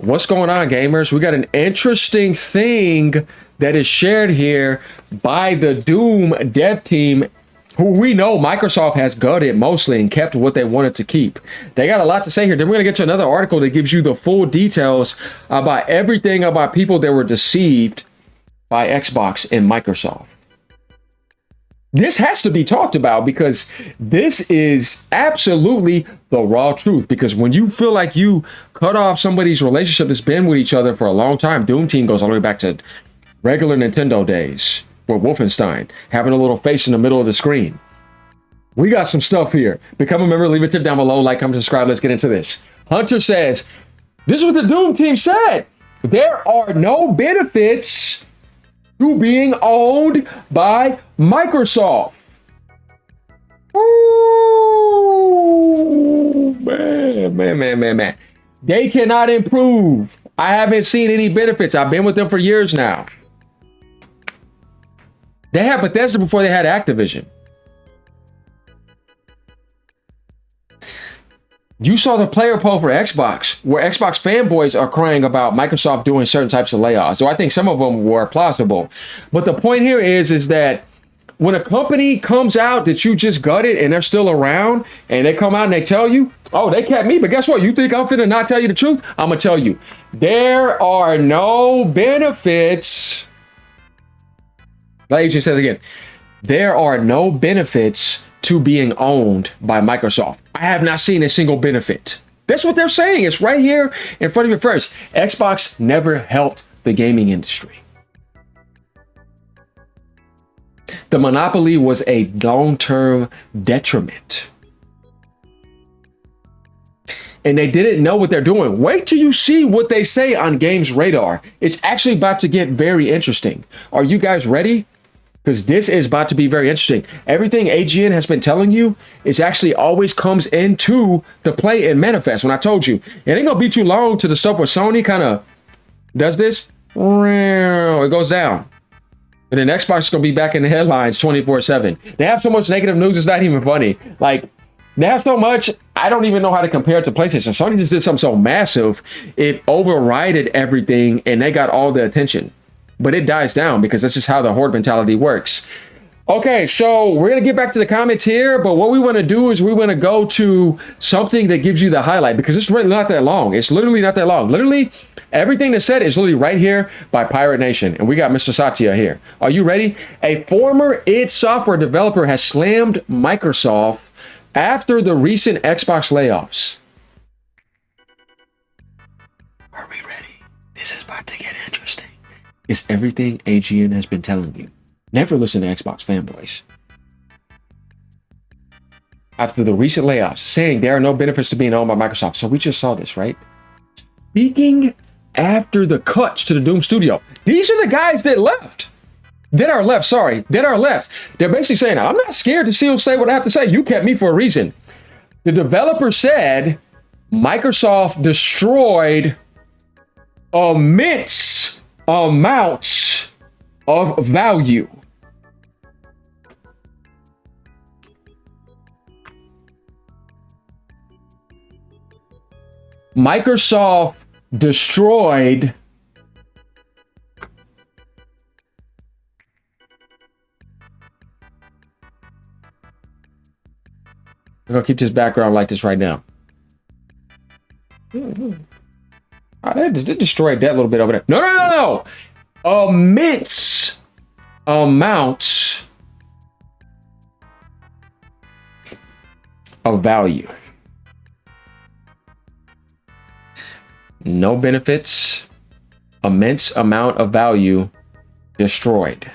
What's going on, gamers? We got an interesting thing that is shared here by the Doom dev team, who we know Microsoft has gutted mostly and kept what they wanted to keep. They got a lot to say here. Then we're going to get to another article that gives you the full details about everything about people that were deceived by Xbox and Microsoft. This has to be talked about because this is absolutely the raw truth. Because when you feel like you cut off somebody's relationship that's been with each other for a long time, Doom Team goes all the way back to regular Nintendo days with Wolfenstein, having a little face in the middle of the screen. We got some stuff here. Become a member, leave a tip down below, like, comment, subscribe. Let's get into this. Hunter says, this is what the Doom Team said. There are no benefits to being owned by Microsoft. Ooh, man. They cannot improve. I haven't seen any benefits. I've been with them for years now. They had Bethesda before they had Activision. You saw the player poll for Xbox, where Xbox fanboys are crying about Microsoft doing certain types of layoffs. So I think some of them were plausible. But the point here is that when a company comes out that you just gutted and they're still around and they come out and they tell you, oh, they kept me, but guess what? You think I'm finna not tell you the truth? I'm gonna tell you, there are no benefits. Like you just said again, there are no benefits to being owned by Microsoft. I have not seen a single benefit. That's what they're saying. It's right here in front of your face. Xbox never helped the gaming industry. The monopoly was a long-term detriment. And they didn't know what they're doing. Wait till you see what they say on Games Radar. It's actually about to get very interesting. Are you guys ready? Because this is about to be very interesting. Everything AGN has been telling you is actually always comes into the play and manifest. When I told you, it ain't gonna be too long to the stuff where Sony kind of does this. It goes down. And then Xbox is gonna be back in the headlines 24/7. They have so much negative news, it's not even funny. Like, they have so much, I don't even know how to compare it to PlayStation. Sony just did something so massive, it overrided everything and they got all the attention. But it dies down because that's just how the horde mentality works. Okay, so we're going to get back to the comments here, but what we want to do is we want to go to something that gives you the highlight because it's really not that long. It's literally not that long. Literally, everything that's said is literally right here by Pirate Nation, and we got Mr. Satya here. Are you ready? A former id Software developer has slammed Microsoft after the recent Xbox layoffs. Are we ready? This is about to get interesting. It's everything AGN has been telling you. Never listen to Xbox fanboys. After the recent layoffs, saying there are no benefits to being owned by Microsoft. So we just saw this, right? Speaking after the cuts to the Doom studio. These are the guys that left. That are left. They're basically saying, I'm not scared to say what I have to say. You kept me for a reason. The developer said Microsoft destroyed immense amounts of value. Microsoft destroyed I'm gonna keep this background like this right now. They destroyed that little bit over there. No. Immense amounts of value. No benefits. Immense amount of value destroyed.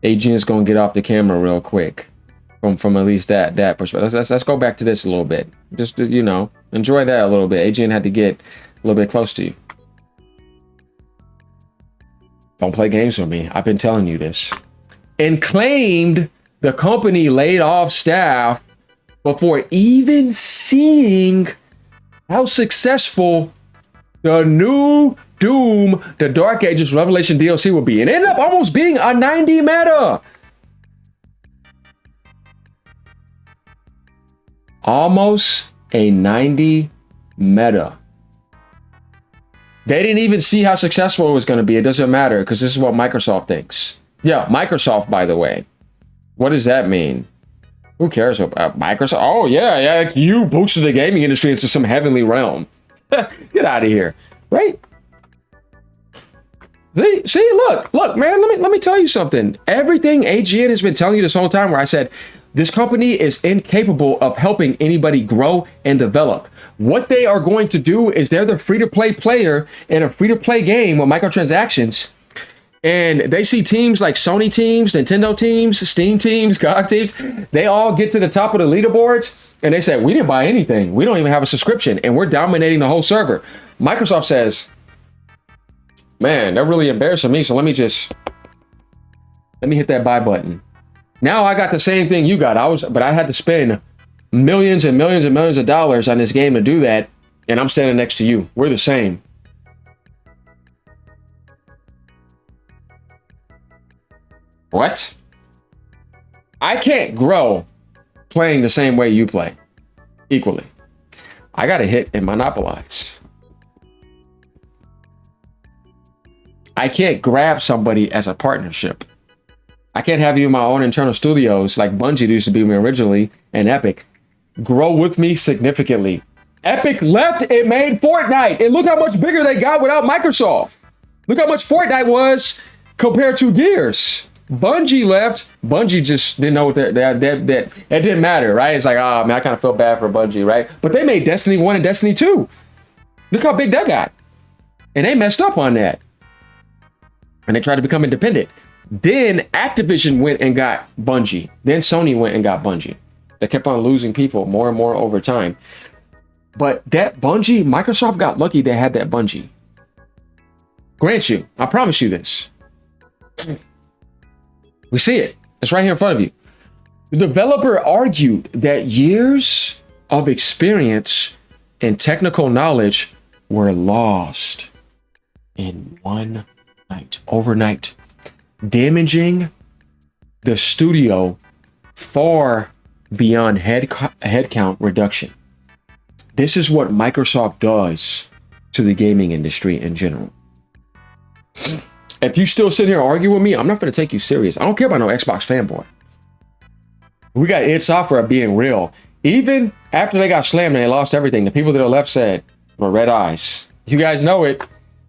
AGN is gonna get off the camera real quick from at least that perspective. Let's go back to this a little bit. Just, you know, enjoy that a little bit. AGN had to get a little bit close to you. Don't play games with me. I've been telling you this. And claimed the company laid off staff before even seeing how successful the new Doom, the Dark Ages Revelation DLC will be. It ended up almost being a 90 meta. Almost a 90 meta. They didn't even see how successful it was going to be. It doesn't matter because this is what Microsoft thinks. Yeah, Microsoft, by the way. What does that mean? Who cares about Microsoft? Oh, yeah. You boosted the gaming industry into some heavenly realm. Get out of here, right? See, look, man, let me tell you something. Everything AGN has been telling you this whole time where I said, this company is incapable of helping anybody grow and develop. What they are going to do is they're the free-to-play player in a free-to-play game with microtransactions. And they see teams like Sony teams, Nintendo teams, Steam teams, GOG teams. They all get to the top of the leaderboards and they say, we didn't buy anything. We don't even have a subscription and we're dominating the whole server. Microsoft says, man, they're really embarrassing me. So let me hit that buy button. Now I got the same thing you got. But I had to spend millions and millions and millions of dollars on this game to do that. And I'm standing next to you. We're the same. What? I can't grow playing the same way you play equally. I got to hit and monopolize. I can't grab somebody as a partnership. I can't have you in my own internal studios like Bungie used to be me originally and Epic. Grow with me significantly. Epic left, it made Fortnite. And look how much bigger they got without Microsoft. Look how much Fortnite was compared to Gears. Bungie left. Bungie just didn't know what that it didn't matter, right? It's like, oh man, I kind of feel bad for Bungie, right? But they made Destiny 1 and Destiny 2. Look how big that got. And they messed up on that. And they tried to become independent. Then Activision went and got Bungie. Then Sony went and got Bungie. They kept on losing people more and more over time. But that Bungie, Microsoft got lucky they had that Bungie. Grant you, I promise you this. We see it. It's right here in front of you. The developer argued that years of experience and technical knowledge were lost in one night, overnight, damaging the studio far beyond headcount reduction. This is what Microsoft does to the gaming industry in general. If you still sit here and argue with me, I'm not going to take you serious. I don't care about no Xbox fanboy. We got id Software being real. Even after they got slammed and they lost everything, the people that are left said, "Well, red eyes." You guys know it.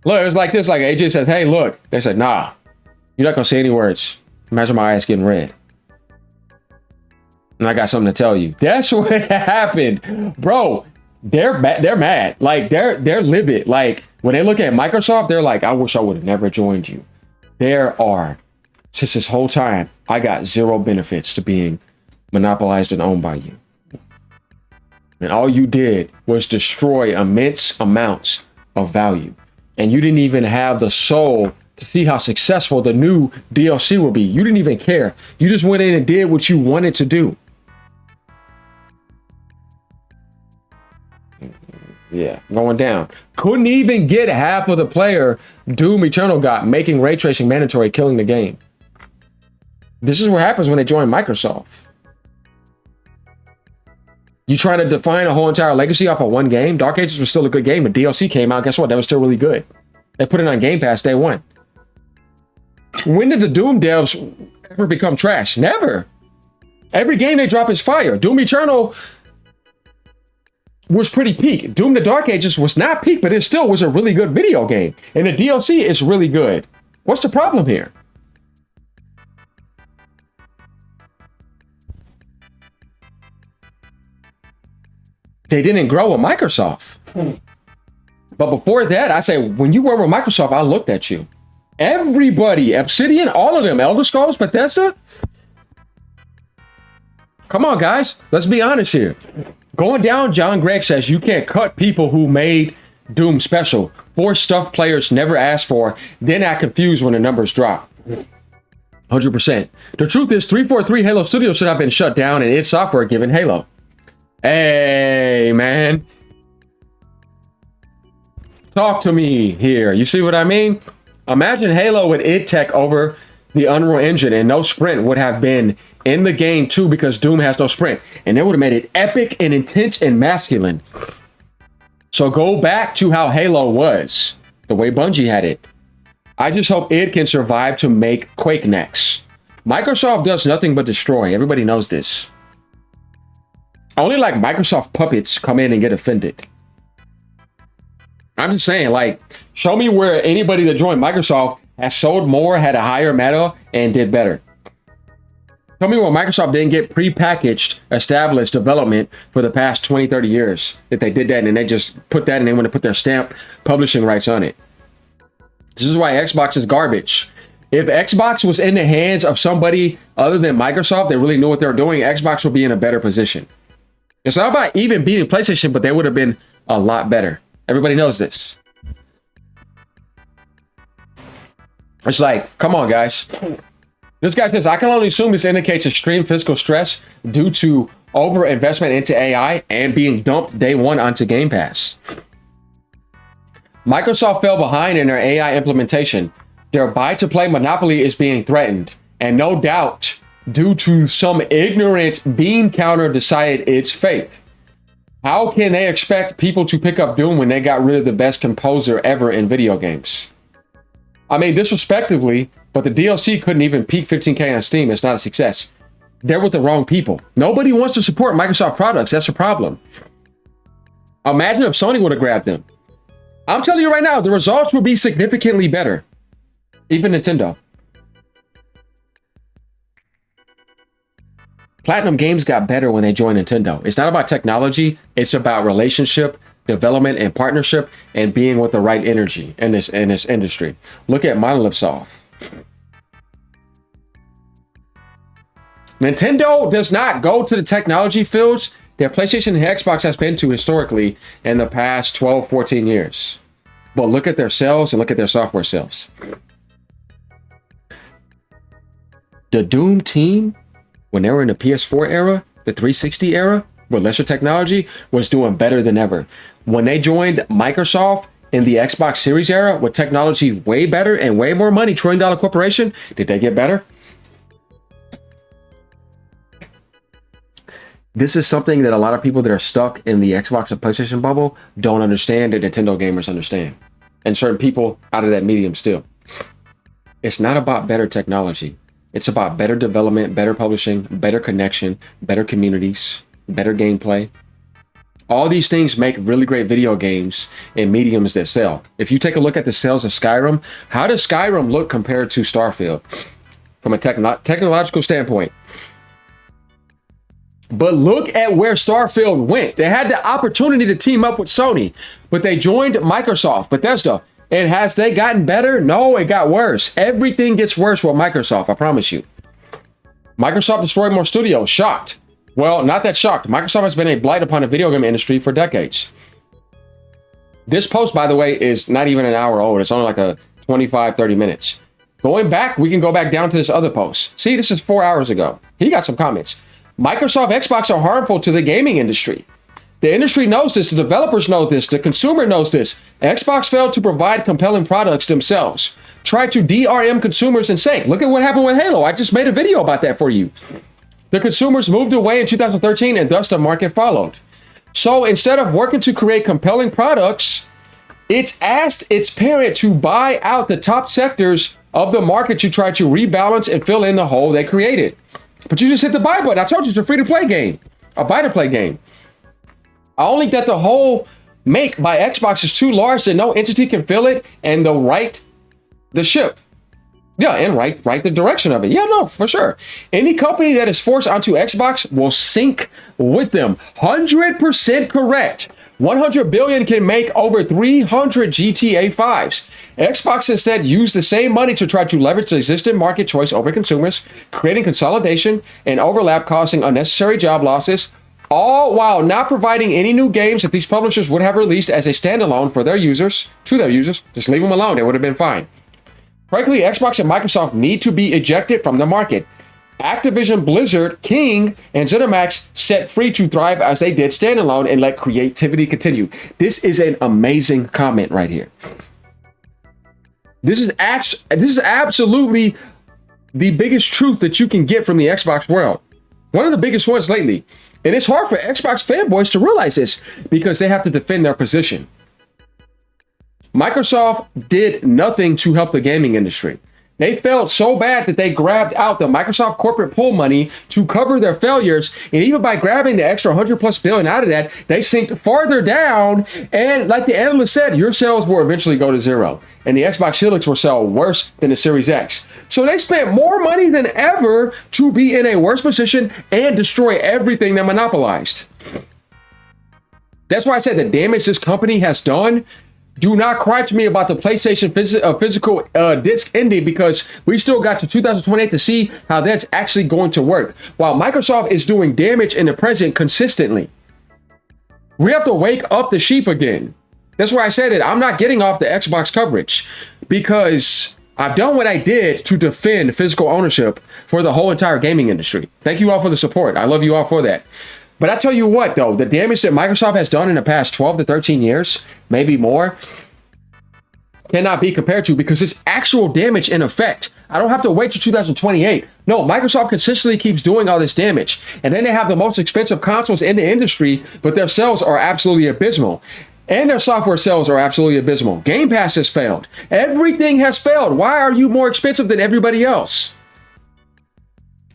Look, it was like this. Like AJ says, "Hey, look." They said, "Nah, you're not going to say any words. Imagine my eyes getting red." And I got something to tell you. That's what happened, bro. They're mad. Like they're livid. Like when they look at Microsoft, they're like, I wish I would have never joined you. Since this whole time, I got zero benefits to being monopolized and owned by you. And all you did was destroy immense amounts of value. And you didn't even have the soul to see how successful the new DLC will be. You didn't even care. You just went in and did what you wanted to do. Yeah, going down. Couldn't even get half of the player Doom Eternal got, making ray tracing mandatory, killing the game. This is what happens when they join Microsoft. You try to define a whole entire legacy off of one game. Dark Ages was still a good game, but DLC came out. Guess what? That was still really good. They put it on Game Pass day one. When did the Doom devs ever become trash? Never. Every game they drop is fire. Doom Eternal was pretty peak. Doom the Dark Ages was not peak, but it still was a really good video game. And the DLC is really good. What's the problem here? They didn't grow with Microsoft. But before that, I say, when you were with Microsoft, I looked at you. Everybody, Obsidian, all of them, Elder Scrolls, Bethesda. Come on, guys. Let's be honest here. Going down, John Gregg says you can't cut people who made Doom special. Force stuff players never asked for, then act confused when the numbers drop. 100%. The truth is, 343 Halo Studios should have been shut down and id Software given Halo. Hey, man. Talk to me here. You see what I mean? Imagine Halo with id Tech over the Unreal Engine, and no sprint would have been in the game too, because Doom has no sprint, and they would have made it epic and intense and masculine. So go back to how Halo was. the way Bungie had it. I just hope it can survive to make Quake next. Microsoft does nothing but destroy. Everybody knows this. Only like Microsoft puppets come in and get offended. I'm just saying, like, show me where anybody that joined Microsoft has sold more, had a higher meta, and did better. Tell me where Microsoft didn't get prepackaged, established development for the past 20, 30 years. That they did that and they just put that and they want to put their stamp publishing rights on it. This is why Xbox is garbage. If Xbox was in the hands of somebody other than Microsoft that really knew what they were doing, Xbox would be in a better position. It's not about even beating PlayStation, but they would have been a lot better. Everybody knows this. It's like, come on, guys. This guy says, I can only assume this indicates extreme fiscal stress due to over-investment into AI and being dumped day one onto Game Pass. Microsoft fell behind in their AI implementation. Their buy-to-play monopoly is being threatened, and no doubt, due to some ignorant bean counter decided its fate. How can they expect people to pick up Doom when they got rid of the best composer ever in video games? I mean, disrespectively, but the DLC couldn't even peak 15K on Steam. It's not a success. They're with the wrong people. Nobody wants to support Microsoft products. That's the problem. Imagine if Sony would have grabbed them. I'm telling you right now, the results would be significantly better. Even Nintendo. Platinum Games got better when they joined Nintendo. It's not about technology. It's about relationship, development, and partnership, and being with the right energy in this industry. Look at Monolith Soft. Nintendo does not go to the technology fields that PlayStation and Xbox has been to historically in the past 12, 14 years. But look at their sales and look at their software sales. The Doom team, when they were in the PS4 era, the 360 era, with lesser technology, was doing better than ever. When they joined Microsoft in the Xbox Series era, with technology way better and way more money, $1 trillion corporation, did they get better? This is something that a lot of people that are stuck in the Xbox and PlayStation bubble don't understand, that Nintendo gamers understand. And certain people out of that medium still. It's not about better technology. It's about better development, better publishing, better connection, better communities, better gameplay. All these things make really great video games in mediums that sell. If you take a look at the sales of Skyrim, how does Skyrim look compared to Starfield from a technological standpoint? But look at where Starfield went. They had the opportunity to team up with Sony, but they joined Microsoft, Bethesda. And has they gotten better? No, it got worse. Everything gets worse with Microsoft, I promise you. Microsoft destroyed more studios. Shocked. Well, not that shocked. Microsoft has been a blight upon the video game industry for decades. This post, by the way, is not even an hour old. It's only like a 25, 30 minutes. Going back, we can go back down to this other post. See, this is 4 hours ago. He got some comments. Microsoft Xbox are harmful to the gaming industry. The industry knows this, the developers know this, the consumer knows this. Xbox failed to provide compelling products themselves. Tried to DRM consumers and sank. Look at what happened with Halo. I just made a video about that for you. The consumers moved away in 2013 and thus the market followed. So instead of working to create compelling products, it's asked its parent to buy out the top sectors of the market to try to rebalance and fill in the hole they created. But you just hit the buy button. I told you it's a free-to-play game, a buy-to-play game. Only that the whole make by Xbox is too large that no entity can fill it and they'll right the ship. Yeah, and right the direction of it. Yeah, no, for sure. Any company that is forced onto Xbox will sink with them. 100% correct. 100 billion can make over 300 GTA 5s. Xbox instead used the same money to try to leverage the existing market choice over consumers, creating consolidation and overlap, causing unnecessary job losses, all while not providing any new games that these publishers would have released as a standalone for their users, to their users. Just leave them alone. They would have been fine. Frankly, Xbox and Microsoft need to be ejected from the market. Activision, Blizzard, King, and ZeniMax set free to thrive as they did standalone and let creativity continue. This is an amazing comment right here. This is absolutely the biggest truth that you can get from the Xbox world. One of the biggest ones lately. And it's hard for Xbox fanboys to realize this because they have to defend their position. Microsoft did nothing to help the gaming industry. They failed so bad that they grabbed out the Microsoft corporate pool money to cover their failures. And even by grabbing the extra 100+ billion out of that, they sinked farther down. And like the analyst said, your sales will eventually go to zero. And the Xbox Helix will sell worse than the Series X. So they spent more money than ever to be in a worse position and destroy everything they monopolized. That's why I said the damage this company has done. Do not cry to me about the PlayStation physical disc ending, because we still got to 2028 to see how that's actually going to work. While Microsoft is doing damage in the present consistently, we have to wake up the sheep again. That's why I said that I'm not getting off the Xbox coverage, because I've done what I did to defend physical ownership for the whole entire gaming industry. Thank you all for the support. I love you all for that. But I tell you what, though, the damage that Microsoft has done in the past 12 to 13 years, maybe more, cannot be compared to, because it's actual damage in effect. I don't have to wait till 2028. No, Microsoft consistently keeps doing all this damage. And then they have the most expensive consoles in the industry, but their sales are absolutely abysmal. And their software sales are absolutely abysmal. Game Pass has failed. Everything has failed. Why are you more expensive than everybody else?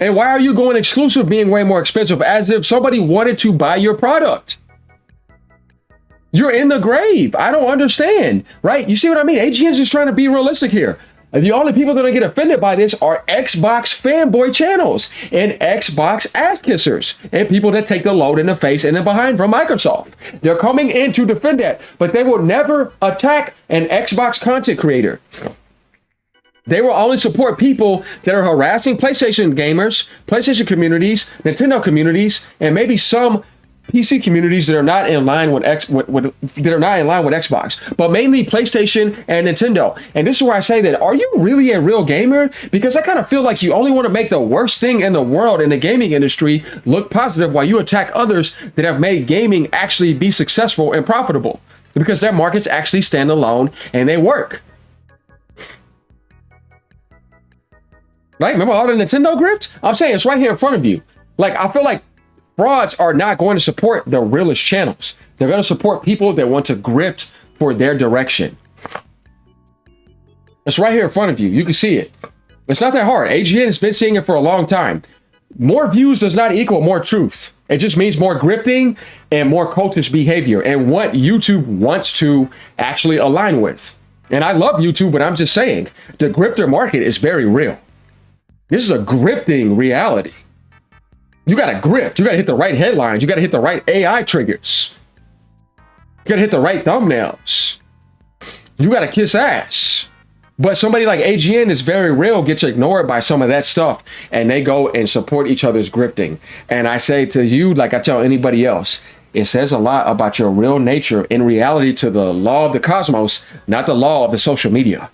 And why are you going exclusive being way more expensive, as if somebody wanted to buy your product? You're in the grave. I don't understand, right? You see what I mean? AGN's just trying to be realistic here. The only people that are get offended by this are Xbox fanboy channels and Xbox ass kissers and people that take the load in the face and in behind from Microsoft. They're coming in to defend that, but they will never attack an Xbox content creator. They will only support people that are harassing PlayStation gamers, PlayStation communities, Nintendo communities, and maybe some PC communities that are not in line with Xbox, but mainly PlayStation and Nintendo. And this is where I say that, are you really a real gamer? Because I kind of feel like you only want to make the worst thing in the world in the gaming industry look positive, while you attack others that have made gaming actually be successful and profitable, because their markets actually stand alone and they work. Right? Remember all the Nintendo grift? I'm saying it's right here in front of you. Like, I feel like frauds are not going to support the realest channels. They're going to support people that want to grift for their direction. It's right here in front of you. You can see it. It's not that hard. AGN has been seeing it for a long time. More views does not equal more truth. It just means more grifting and more cultish behavior, and what YouTube wants to actually align with. And I love YouTube, but I'm just saying the grifter market is very real. This is a grifting reality. You got to grift. You got to hit the right headlines. You got to hit the right AI triggers. You got to hit the right thumbnails. You got to kiss ass. But somebody like AGN is very real, gets ignored by some of that stuff, and they go and support each other's grifting. And I say to you, like I tell anybody else, it says a lot about your real nature in reality to the law of the cosmos, not the law of the social media.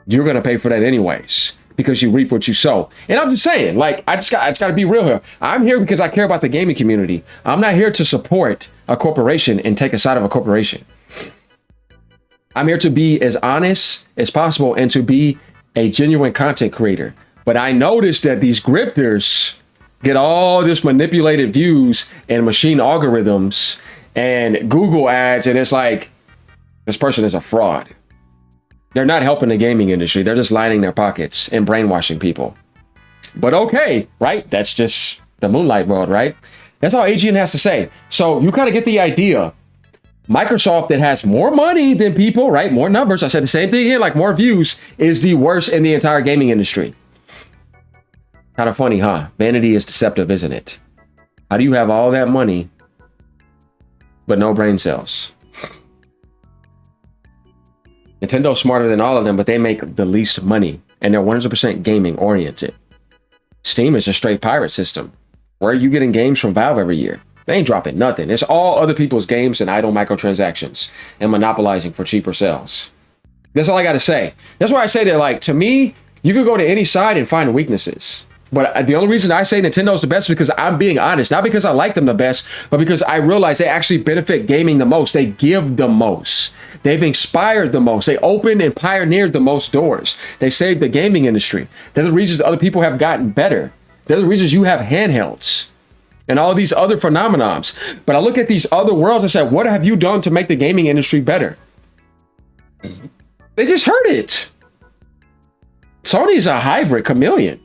You're going to pay for that anyways, because you reap what you sow. And I'm just saying, like, I just got to be real here. I'm here because I care about the gaming community. I'm not here to support a corporation and take a side of a corporation. I'm here to be as honest as possible and to be a genuine content creator. But I noticed that these grifters get all this manipulated views and machine algorithms and Google ads, and it's like, this person is a fraud. They're not helping the gaming industry. They're just lining their pockets and brainwashing people. But okay, right? That's just the moonlight world, right? That's all AGN has to say. So you kind of get the idea. Microsoft, that has more money than people, right? More numbers. I said the same thing here, like more views, is the worst in the entire gaming industry. Kind of funny, huh? Vanity is deceptive, isn't it? How do you have all that money, but no brain cells? Nintendo's smarter than all of them, but they make the least money, and they're 100% gaming oriented. Steam is a straight pirate system. Where are you getting games from Valve every year? They ain't dropping nothing. It's all other people's games and idle microtransactions and monopolizing for cheaper sales. That's all I got to say. That's why I say that, like, to me, you could go to any side and find weaknesses. But the only reason I say Nintendo's the best is because I'm being honest. Not because I like them the best, but because I realize they actually benefit gaming the most. They give the most. They've inspired the most. They opened and pioneered the most doors. They saved the gaming industry. They're the reasons other people have gotten better. They're the reasons you have handhelds and all these other phenomenons. But I look at these other worlds and say, what have you done to make the gaming industry better? They just heard it. Sony's a hybrid chameleon.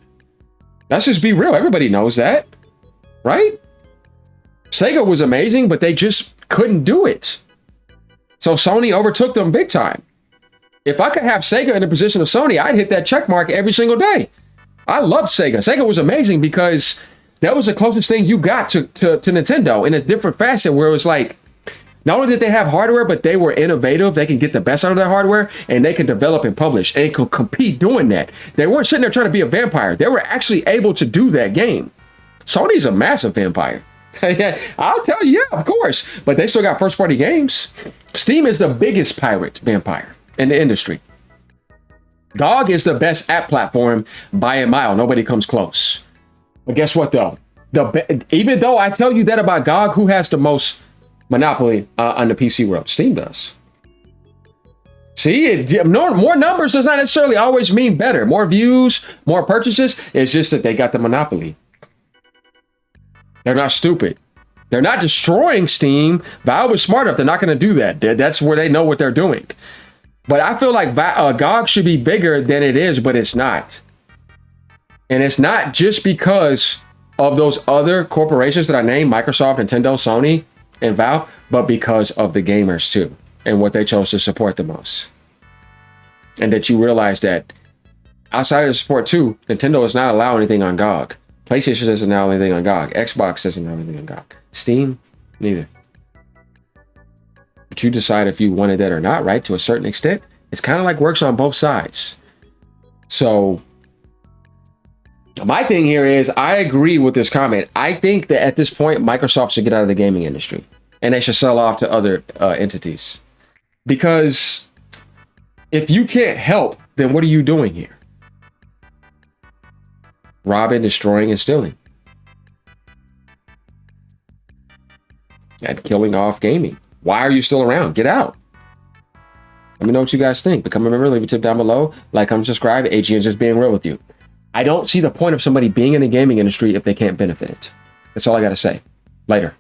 Let's just be real. Everybody knows that, right? Sega was amazing, but they just couldn't do it. So Sony overtook them big time. If I could have Sega in the position of Sony, I'd hit that check mark every single day. I loved Sega. Sega was amazing because that was the closest thing you got to Nintendo in a different fashion, where it was like, not only did they have hardware, but they were innovative. They can get the best out of their hardware, and they can develop and publish and could compete doing that. They weren't sitting there trying to be a vampire. They were actually able to do that game. Sony's a massive vampire. Yeah, I'll tell you, yeah, of course. But they still got first-party games. Steam is the biggest pirate vampire in the industry. GOG is the best app platform by a mile. Nobody comes close. But guess what, though? Even though I tell you that about GOG, who has the most monopoly on the PC world? Steam does. See, more numbers does not necessarily always mean better. More views, more purchases. It's just that they got the monopoly. They're not stupid. They're not destroying Steam. Valve is smart enough. They're not going to do that. That's where they know what they're doing. But I feel like GOG should be bigger than it is, but it's not. And it's not just because of those other corporations that I named, Microsoft, Nintendo, Sony, and Valve, but because of the gamers too, and what they chose to support the most. And that you realize that outside of the support too, Nintendo is not allowing anything on GOG. PlayStation doesn't allow anything on GOG. Xbox doesn't allow anything on GOG. Steam, neither. But you decide if you wanted that or not, right? To a certain extent. It's kind of like works on both sides. So my thing here is I agree with this comment. I think that at this point, Microsoft should get out of the gaming industry and they should sell off to other entities. Because if you can't help, then what are you doing here? Robbing, destroying, and stealing. And killing off gaming. Why are you still around? Get out. Let me know what you guys think. Become a member, leave a tip down below. Like, comment, subscribe. AG is just being real with you. I don't see the point of somebody being in the gaming industry if they can't benefit it. That's all I got to say. Later.